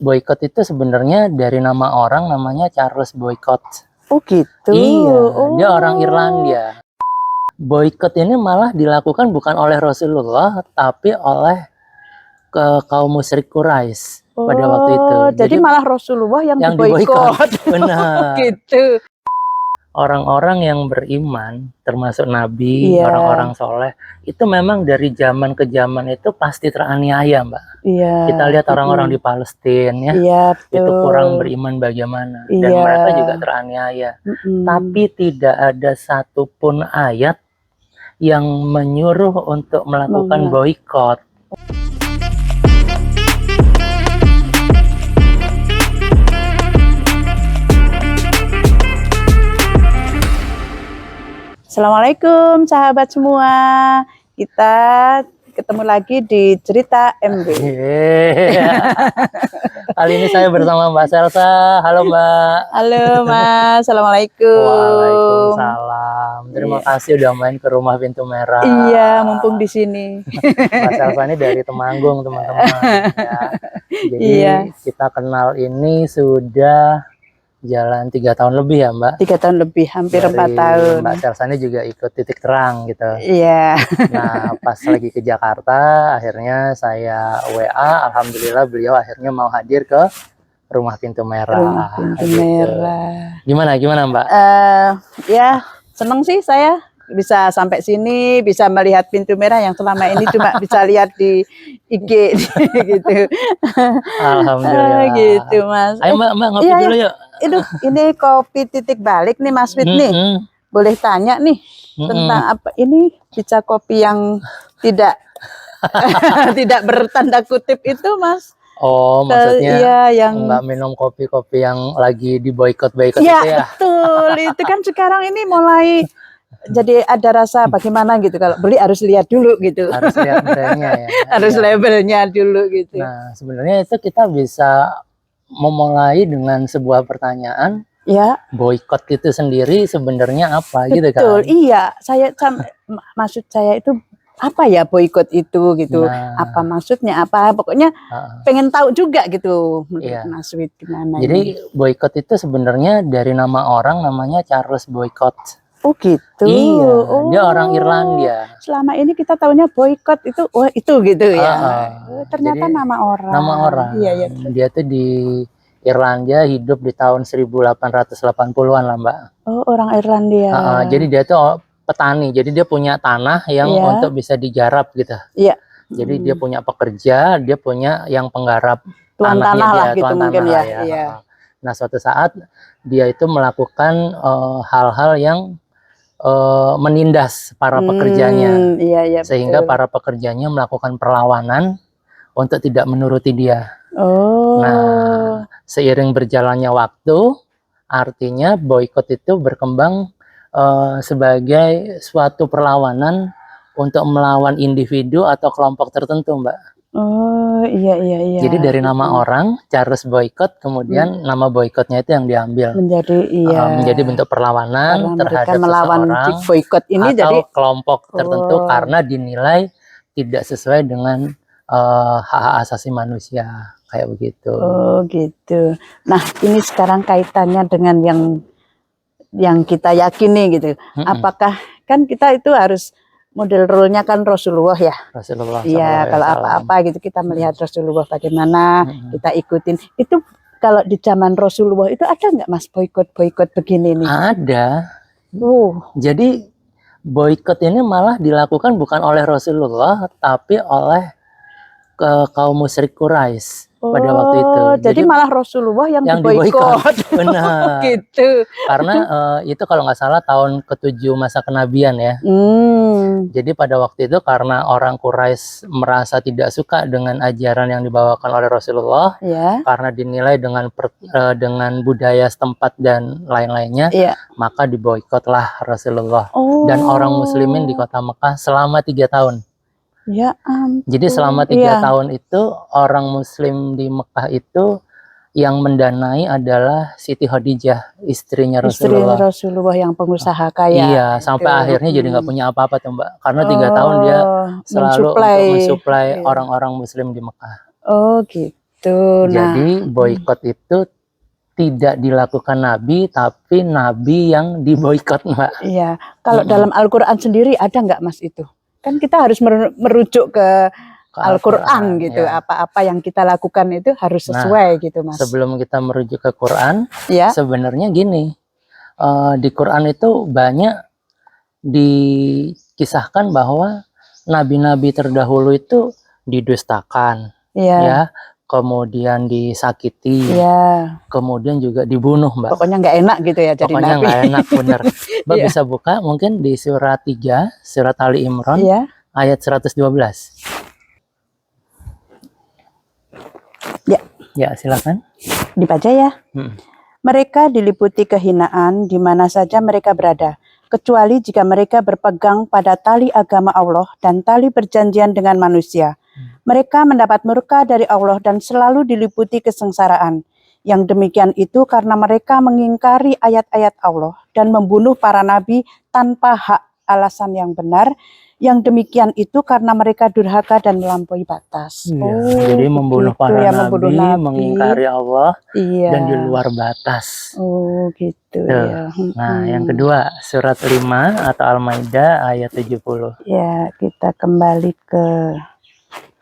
boykot itu sebenarnya dari nama orang namanya Charles Boycott. Oh gitu. Iya, Oh. dia orang Irlandia. Boykot ini malah dilakukan bukan oleh Rasulullah, tapi oleh kaum musyrik Quraisy pada waktu itu. Jadi malah Rasulullah yang diboykot. Benar. Gitu. Orang-orang yang beriman, termasuk Nabi, orang-orang soleh, itu memang dari zaman ke zaman itu pasti teraniaya, Mbak. Iya. Kita lihat orang-orang di Palestina, ya, iya, itu kurang beriman bagaimana, dan mereka juga teraniaya. Tapi tidak ada satupun ayat yang menyuruh untuk melakukan boykot. Assalamualaikum sahabat semua, kita ketemu lagi di Cerita MB. Kali ini saya bersama Mbak Selsa. Halo Mbak. Halo Mas, Assalamualaikum. Waalaikumsalam. Terima kasih udah main ke rumah Pintu Merah. Iya, mumpung di sini. Mbak Selsa ini dari Temanggung, teman-teman. Ya. Jadi kita kenal ini sudah jalan 3 tahun lebih ya Mbak? 3 tahun lebih, hampir 4 tahun. Mbak Selsa ini juga ikut Titik Terang gitu. Iya. Nah pas lagi ke Jakarta, akhirnya saya WA, alhamdulillah beliau akhirnya mau hadir ke rumah Pintu Merah. Rumah Pintu Merah. Gimana Mbak? Ya seneng sih saya bisa sampai sini, bisa melihat Pintu Merah yang selama ini cuma bisa lihat di IG gitu. Alhamdulillah. Gitu Mas. Ayo Mbak ngopi dulu yuk. Ini kopi titik balik nih Mas Fit nih. Boleh tanya nih tentang apa ini bisa kopi yang tidak tidak bertanda kutip itu Mas? Oh, maksudnya iya, yang nggak minum kopi-kopi yang lagi di boykot ya, itu ya? Betul, itu kan sekarang ini mulai jadi ada rasa bagaimana gitu, kalau beli harus lihat dulu gitu. Harus lihat brandnya ya. Harus labelnya dulu gitu. Nah, sebenarnya itu kita bisa memulai dengan sebuah pertanyaan. Ya. Boykot itu sendiri sebenarnya apa gitu kan? Betul, iya. Maksud saya itu apa ya boykot itu gitu? Nah, apa maksudnya apa? Pokoknya pengen tahu juga gitu menurut Mas Wid gimana. Jadi boykot itu sebenarnya dari nama orang namanya Charles Boycott. Oh gitu. Iya, dia orang Irlandia. Selama ini kita tahunya boykot itu, itu gitu ya. Ternyata jadi, nama orang. Nama orang. Iya. Dia tuh di Irlandia, hidup di tahun 1880-an lah Mbak. Oh, orang Irlandia. Jadi dia tuh petani, jadi dia punya tanah yang untuk bisa digarap gitu. Iya. Jadi dia punya pekerja, dia punya yang penggarap tuan tanah lah gitu tuan mungkin tanah, ya. Iya. Nah suatu saat dia itu melakukan hal-hal yang menindas para pekerjanya, sehingga para pekerjanya melakukan perlawanan untuk tidak menuruti dia. Nah, seiring berjalannya waktu, artinya boykot itu berkembang sebagai suatu perlawanan untuk melawan individu atau kelompok tertentu, Mbak. Oh iya. Jadi dari nama orang Charles Boycott, kemudian nama boykotnya itu yang diambil menjadi bentuk perlawanan terhadap seseorang boykot ini atau jadi kelompok tertentu karena dinilai tidak sesuai dengan hak asasi manusia kayak begitu. Oh gitu. Nah ini sekarang kaitannya dengan yang kita yakini gitu. Apakah kan kita itu harus model role-nya kan Rasulullah ya. Rasulullah. Iya, kalau apa-apa gitu kita melihat Rasulullah bagaimana, kita ikutin. Itu kalau di zaman Rasulullah itu ada nggak Mas boykot begini nih? Ada. Jadi boykot ini malah dilakukan bukan oleh Rasulullah tapi oleh kaum musyrik Quraisy pada waktu itu. Jadi malah Rasulullah yang diboykot. Benar. Gitu. Karena itu kalau nggak salah tahun ke-7 masa kenabian ya. Jadi pada waktu itu karena orang Quraisy merasa tidak suka dengan ajaran yang dibawakan oleh Rasulullah, karena dinilai dengan budaya setempat dan lain-lainnya, maka diboykotlah Rasulullah dan orang muslimin di kota Mekah selama 3 tahun. Ya ampun. Jadi selama 3 tahun itu orang muslim di Mekah itu yang mendanai adalah Siti Khadijah, istrinya Rasulullah. Istri Rasulullah yang pengusaha kaya. Iya, sampai akhirnya jadi nggak punya apa-apa tuh Mbak. Karena 3 tahun dia selalu mensuplai orang-orang muslim di Mekah. Oh gitu. gitu. Jadi boikot itu tidak dilakukan Nabi, tapi Nabi yang diboikot, Mbak. Iya. Kalau dalam Al-Quran sendiri ada nggak, Mas, itu? Kan kita harus merujuk ke Al-Quran gitu. Apa-apa yang kita lakukan itu harus sesuai gitu, Mas. Sebelum kita merujuk ke Quran, ya, sebenarnya gini, di Quran itu banyak dikisahkan bahwa nabi-nabi terdahulu itu didustakan, ya, kemudian disakiti, kemudian juga dibunuh, Mbak. Pokoknya nggak enak gitu ya jadi Pokoknya nabi. nggak enak, bener. Mbak bisa buka mungkin di surat 3, surat Ali Imran, ayat 112. Ya, silakan. Dibaca ya. Mereka diliputi kehinaan di mana saja mereka berada, kecuali jika mereka berpegang pada tali agama Allah dan tali perjanjian dengan manusia. Mereka mendapat murka dari Allah dan selalu diliputi kesengsaraan. Yang demikian itu karena mereka mengingkari ayat-ayat Allah dan membunuh para nabi tanpa hak alasan yang benar. Yang demikian itu karena mereka durhaka dan melampaui batas. Jadi membunuh para nabi, mengingkari Allah, dan di luar batas. Gitu. Nah, yang kedua, surat 5 atau Al-Maidah ayat 70. Ya, kita kembali ke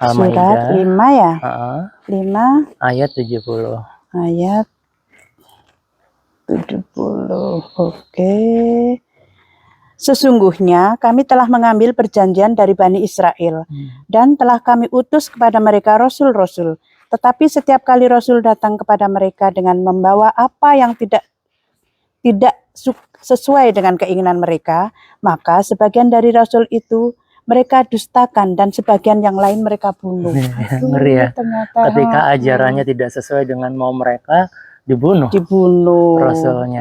surat 5 ya. 5 ayat 70. Ayat 70. Oke. Sesungguhnya kami telah mengambil perjanjian dari Bani Israel dan telah kami utus kepada mereka rasul-rasul. Tetapi setiap kali rasul datang kepada mereka dengan membawa apa yang tidak sesuai dengan keinginan mereka, maka sebagian dari rasul itu mereka dustakan dan sebagian yang lain mereka bunuh. Ngeri ya. Ketika ajarannya tidak sesuai dengan mau mereka, dibunuh rasulnya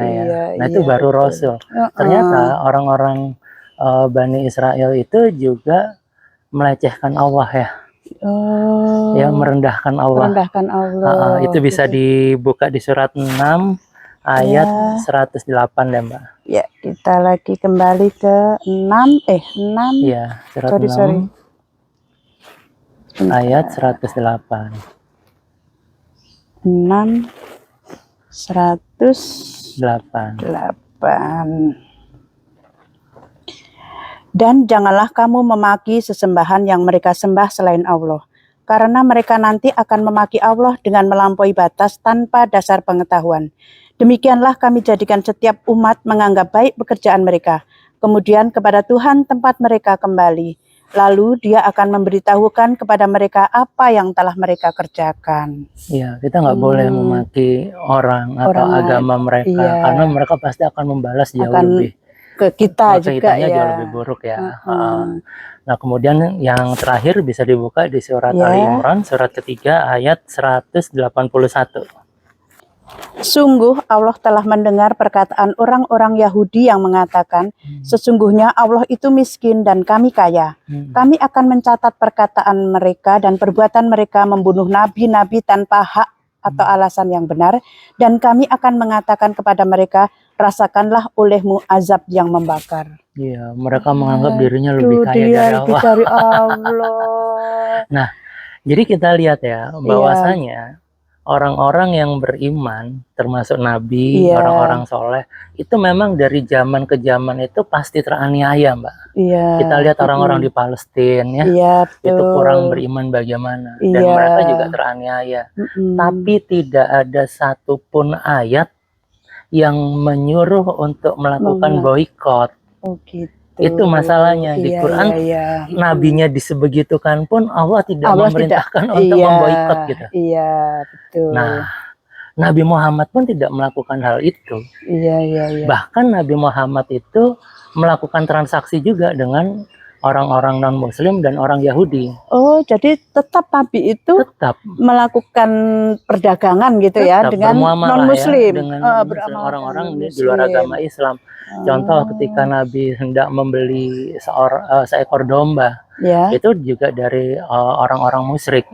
Nah itu baru rasul. Ternyata orang-orang Bani Israel itu juga melecehkan Allah ya. Ya, merendahkan Allah. Itu bisa dibuka di surat 6 ayat 108 ya, Mbak. Ya, kita lagi kembali ke 6. Ya, surat 6 ayat 108. 6 108. Dan janganlah kamu memaki sesembahan yang mereka sembah selain Allah, karena mereka nanti akan memaki Allah dengan melampaui batas tanpa dasar pengetahuan. Demikianlah kami jadikan setiap umat menganggap baik pekerjaan mereka, kemudian kepada Tuhan tempat mereka kembali. Lalu dia akan memberitahukan kepada mereka apa yang telah mereka kerjakan. Iya, kita nggak boleh memaki orang atau agama mereka, karena mereka pasti akan membalas jauh lebih ke kita juga ya. Jauh lebih buruk ya. Nah, kemudian yang terakhir bisa dibuka di surat Ali Imran, surat ketiga ayat 181. Sungguh Allah telah mendengar perkataan orang-orang Yahudi yang mengatakan, sesungguhnya Allah itu miskin dan kami kaya. Kami akan mencatat perkataan mereka dan perbuatan mereka membunuh nabi-nabi tanpa hak atau alasan yang benar. Dan kami akan mengatakan kepada mereka, rasakanlah olehmu azab yang membakar. Iya, mereka menganggap dirinya lebih kaya dari Allah. Nah, jadi kita lihat ya, bahwasanya orang-orang yang beriman, termasuk nabi, orang-orang soleh, itu memang dari zaman ke zaman itu pasti teraniaya, Mbak. Kita lihat orang-orang di Palestina ya, itu kurang beriman bagaimana, dan mereka juga teraniaya. Tapi tidak ada satupun ayat yang menyuruh untuk melakukan boikot. Itu masalahnya di Quran. Nabinya disebegitukan pun Allah tidak memerintahkan untuk memboikot gitu. Betul. Nah, Nabi Muhammad pun tidak melakukan hal itu. Bahkan Nabi Muhammad itu melakukan transaksi juga dengan orang-orang non-Muslim dan orang Yahudi. Oh, jadi tetap Nabi itu melakukan perdagangan gitu ya dengan non-Muslim, dengan orang-orang di luar agama Islam. Contoh ketika Nabi hendak membeli seekor domba, itu juga dari orang-orang musyrik.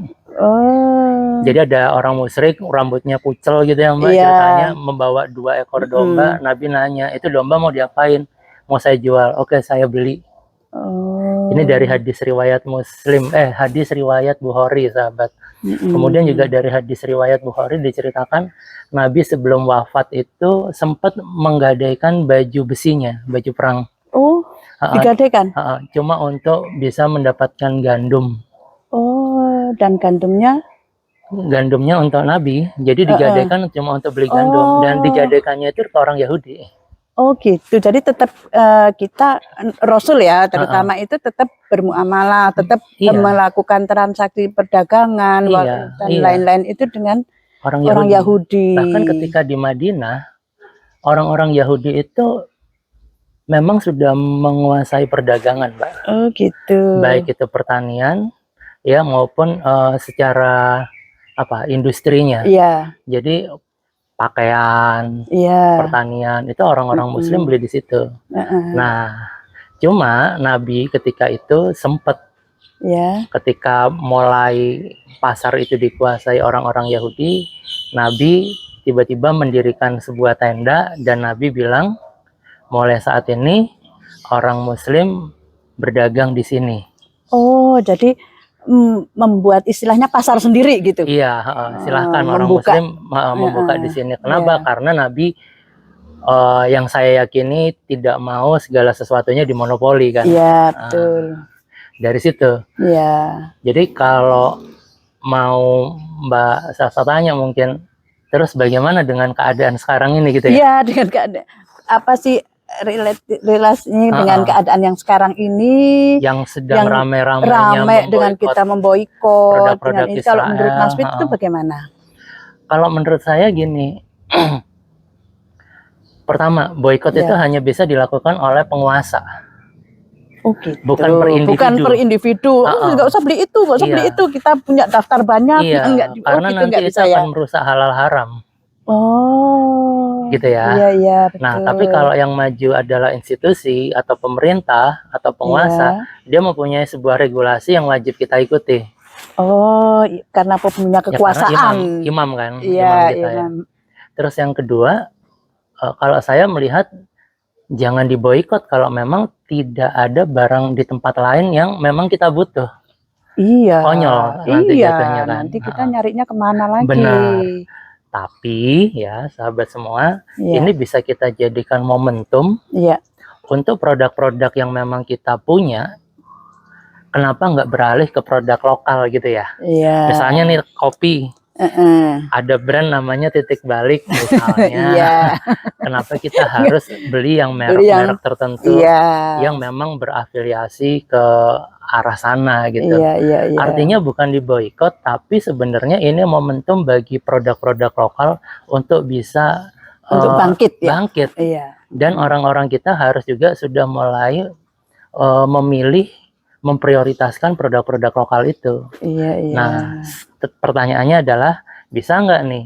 Jadi ada orang musyrik rambutnya kucel gitu ya, Mbak, ceritanya membawa 2 ekor domba. Nabi nanya, itu domba mau diapain? Mau saya jual? Oke, saya beli. Ini dari hadis riwayat Muslim, hadis riwayat Bukhari, sahabat. Kemudian juga dari hadis riwayat Bukhari diceritakan Nabi sebelum wafat itu sempat menggadaikan baju besinya, baju perang. Oh, digadaikan? Cuma untuk bisa mendapatkan gandum. Oh, dan gandumnya? Gandumnya untuk Nabi, jadi digadaikan cuma untuk beli gandum. Dan digadaikannya itu ke orang Yahudi. Oh gitu, jadi tetap kita Rasul ya, terutama itu tetap bermuamalah, tetap melakukan transaksi perdagangan dan lain-lain itu dengan orang Yahudi. Bahkan ketika di Madinah, orang-orang Yahudi itu memang sudah menguasai perdagangan, Mbak. Oh gitu. Baik itu pertanian, ya maupun secara industrinya. Iya. Jadi pakaian, pertanian itu orang-orang Muslim beli di situ. Nah, cuma Nabi ketika itu sempat, ketika mulai pasar itu dikuasai orang-orang Yahudi, Nabi tiba-tiba mendirikan sebuah tenda dan Nabi bilang, mulai saat ini orang Muslim berdagang di sini. Oh, jadi membuat istilahnya pasar sendiri gitu. Iya, silahkan orang Muslim membuka di sini. Kenapa? Karena Nabi yang saya yakini tidak mau segala sesuatunya dimonopoli kan. Iya, betul. Dari situ. Iya. Jadi kalau mau Mbak Sasa tanya mungkin, terus bagaimana dengan keadaan sekarang ini gitu ya? Iya, dengan keadaan apa sih relasinya dengan keadaan yang sekarang ini yang sedang rame-ramenya dengan kita memboikot dengan ini. Kalau menurut Mas Fit itu bagaimana? Kalau menurut saya gini, pertama boikot itu hanya bisa dilakukan oleh penguasa. Oh gitu. Bukan per individu. Nggak usah beli itu, nggak usah beli itu. Kita punya daftar banyak. Karena nanti itu akan merusak halal haram. Oh, gitu ya. Iya, betul. Nah, tapi kalau yang maju adalah institusi atau pemerintah atau penguasa, dia mempunyai sebuah regulasi yang wajib kita ikuti. Oh, karena punya kekuasaan. Imam kan. Iya, imam. Ya. Terus yang kedua, kalau saya melihat jangan diboikot kalau memang tidak ada barang di tempat lain yang memang kita butuh. Iya. Konyol nanti jatuhnya kan. Nanti kita nyarinya kemana lagi? Benar. Tapi ya sahabat semua, ini bisa kita jadikan momentum untuk produk-produk yang memang kita punya. Kenapa nggak beralih ke produk lokal gitu ya? Misalnya nih kopi, ada brand namanya Titik Balik misalnya. Kenapa kita harus beli yang merek-merek tertentu yang memang berafiliasi ke arah sana gitu. Artinya bukan diboikot, tapi sebenarnya ini momentum bagi produk-produk lokal untuk bisa bangkit. Dan orang-orang kita harus juga sudah mulai memprioritaskan produk-produk lokal itu. Nah, pertanyaannya adalah bisa nggak nih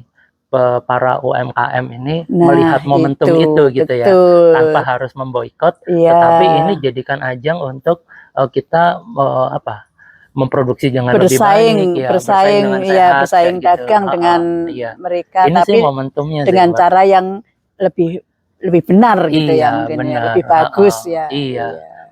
para UMKM ini melihat momentum itu gitu ya, tanpa harus memboikot, tetapi ini jadikan ajang untuk kita memproduksi dengan lebih baik, bersaing dagang gitu. Dengan mereka, ini tapi sih momentumnya dengan cara yang lebih benar gitu ya, mungkin benar. Lebih bagus ya.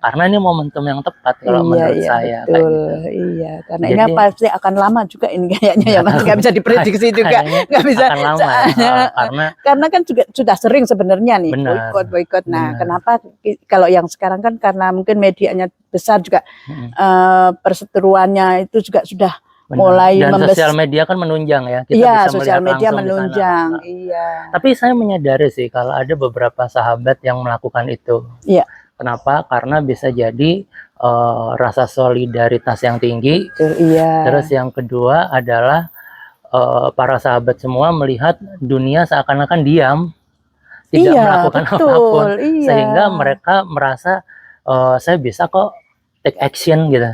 Karena ini momentum yang tepat kalau menurut saya. Betul. Gitu. Karena jadi, ini pasti akan lama juga ini kayaknya ya, Mas, nggak bisa diprediksi juga, nggak bisa. Akan lama, karena kan juga sudah sering sebenarnya nih boikot. Nah, kenapa kalau yang sekarang kan karena mungkin medianya besar juga, perseteruannya itu juga sudah mulai dan sosial media kan menunjang ya, kita bisa sosial media menunjang. Tapi saya menyadari sih kalau ada beberapa sahabat yang melakukan itu. Kenapa? Karena bisa jadi rasa solidaritas yang tinggi. Terus yang kedua adalah para sahabat semua melihat dunia seakan-akan diam, tidak melakukan apapun, sehingga mereka merasa saya bisa kok take action gitu.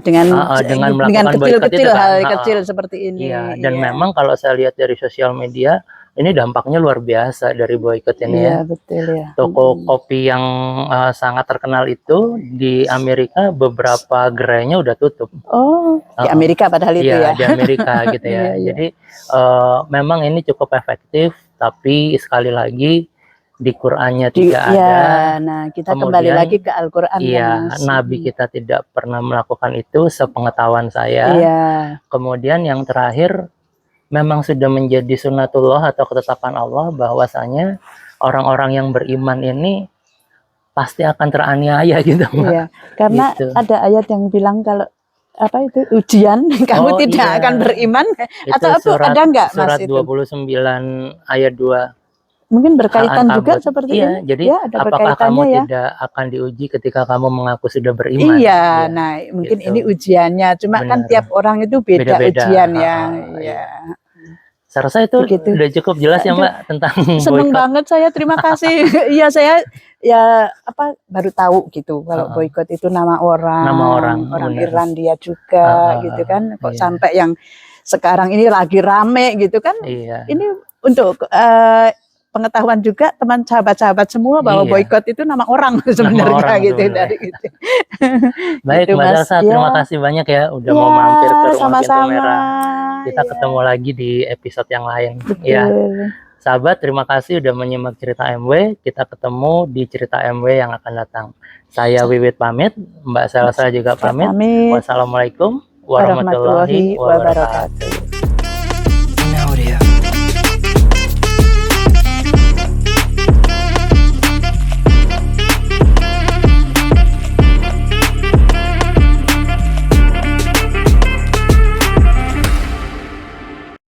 Dengan melakukan boikot itu kan, hal kecil seperti ini. Dan memang kalau saya lihat dari sosial media, ini dampaknya luar biasa dari boikot ini ya. Betul ya. Toko kopi yang sangat terkenal itu di Amerika beberapa gerainya udah tutup. Oh, di Amerika padahal itu ya. Di Amerika gitu ya. Jadi memang ini cukup efektif, tapi sekali lagi di Qur'annya tidak ada. Nah, kita kembali lagi ke Al-Qur'an. Iya, Nabi kita tidak pernah melakukan itu sepengetahuan saya. Iya. Kemudian yang terakhir, memang sudah menjadi sunnatullah atau ketetapan Allah bahwasanya orang-orang yang beriman ini pasti akan teraniaya gitu, Mbak. Iya, karena gitu. Ada ayat yang bilang kalau apa itu ujian kamu tidak akan beriman itu atau surat, ada enggak Mas surat itu? 29 ayat 2. Mungkin berkaitan juga seperti iya, ini. Jadi ya, ada apakah kamu ya? tidak akan diuji ketika kamu mengaku sudah beriman? Iya, nah mungkin gitu. ini ujiannya. Cuma kan tiap orang itu beda ujian ya. Iya. Saya rasa itu udah cukup jelas ya Mbak tentang seneng banget saya, terima kasih. Iya saya ya apa baru tahu gitu kalau boykot itu nama orang Irlandia juga gitu kan. Kok sampai yang sekarang ini lagi rame gitu kan. Ini untuk pengetahuan juga teman sahabat-sahabat semua bahwa boykot itu nama orang sebenarnya gitu dari itu. Baik gitu, Mbak Salsa, terima kasih banyak ya udah mau mampir ke Rumah Pintu Merah. Kita ketemu lagi di episode yang lain. Betul. Ya, sahabat, terima kasih udah menyimak cerita MW. Kita ketemu di cerita MW yang akan datang. Saya Wiwit pamit, Mbak Salsa juga pamit. Wassalamualaikum warahmatullahi wabarakatuh.